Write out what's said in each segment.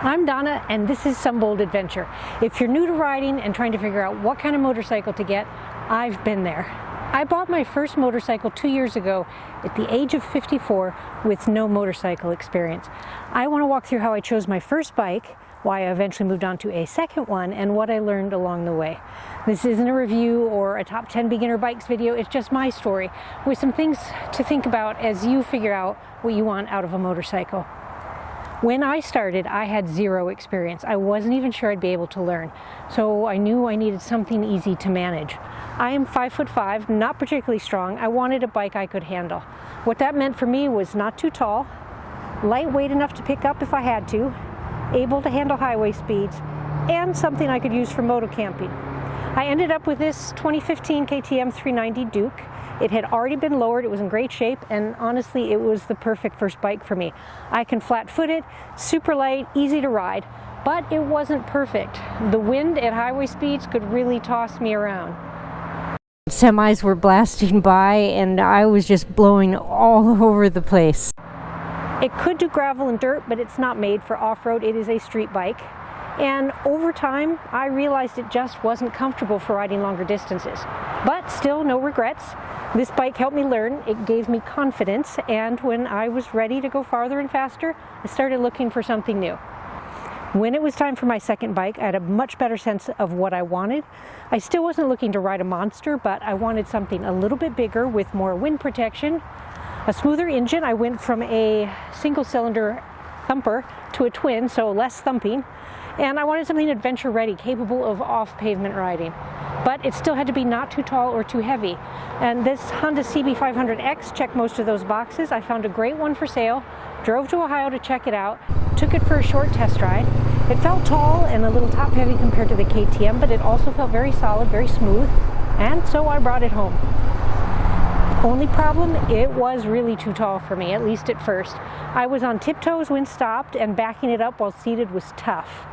I'm Donna, and this is Some Bold Adventure. If you're new to riding and trying to figure out what kind of motorcycle to get, I've been there. I bought my first motorcycle 2 years ago at the age of 54 with no motorcycle experience. I want to walk through how I chose my first bike, why I eventually moved on to a second one, and what I learned along the way. This isn't a review or a top 10 beginner bikes video, it's just my story with some things to think about as you figure out what you want out of a motorcycle. When I started, I had zero experience. I wasn't even sure I'd be able to learn. So I knew I needed something easy to manage. I am 5'5", not particularly strong. I wanted a bike I could handle. What that meant for me was not too tall, lightweight enough to pick up if I had to, able to handle highway speeds, and something I could use for moto camping. I ended up with this 2015 KTM 390 Duke. It had already been lowered, it was in great shape, and honestly it was the perfect first bike for me. I can flat foot it, super light, easy to ride, but it wasn't perfect. The wind at highway speeds could really toss me around. Semis were blasting by and I was just blowing all over the place. It could do gravel and dirt, but it's not made for off-road. It is a street bike. And over time, I realized it just wasn't comfortable for riding longer distances. But still, no regrets. This bike helped me learn, it gave me confidence, and when I was ready to go farther and faster, I started looking for something new. When it was time for my second bike, I had a much better sense of what I wanted. I still wasn't looking to ride a monster, but I wanted something a little bit bigger with more wind protection, a smoother engine. I went from a single-cylinder thumper to a twin, so less thumping. And I wanted something adventure ready, capable of off-pavement riding. But it still had to be not too tall or too heavy. And this Honda CB500X checked most of those boxes. I found a great one for sale, drove to Ohio to check it out, took it for a short test ride. It felt tall and a little top heavy compared to the KTM, but it also felt very solid, very smooth, and so I brought it home. Only problem, it was really too tall for me, at least at first. I was on tiptoes when stopped, and backing it up while seated was tough.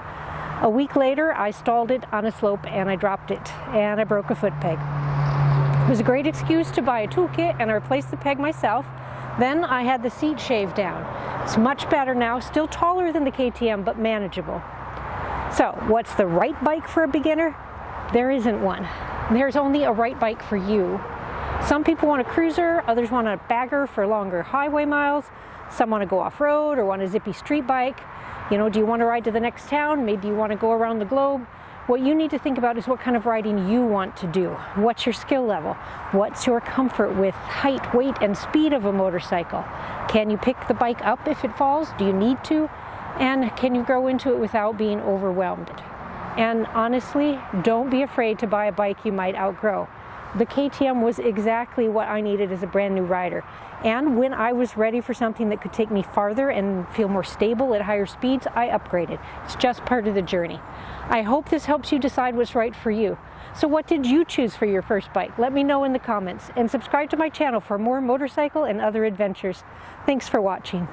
A week later, I stalled it on a slope and I dropped it, and I broke a foot peg. It was a great excuse to buy a toolkit, and I replaced the peg myself. Then I had the seat shaved down. It's much better now, still taller than the KTM, but manageable. So, what's the right bike for a beginner? There isn't one. There's only a right bike for you. Some people want a cruiser, others want a bagger for longer highway miles. Some want to go off-road or want a zippy street bike. You know, do you want to ride to the next town? Maybe you want to go around the globe. What you need to think about is what kind of riding you want to do. What's your skill level? What's your comfort with height, weight, and speed of a motorcycle? Can you pick the bike up if it falls? Do you need to? And can you grow into it without being overwhelmed? And honestly, don't be afraid to buy a bike you might outgrow. The KTM was exactly what I needed as a brand new rider. And when I was ready for something that could take me farther and feel more stable at higher speeds, I upgraded. It's just part of the journey. I hope this helps you decide what's right for you. So what did you choose for your first bike? Let me know in the comments, and subscribe to my channel for more motorcycle and other adventures. Thanks for watching.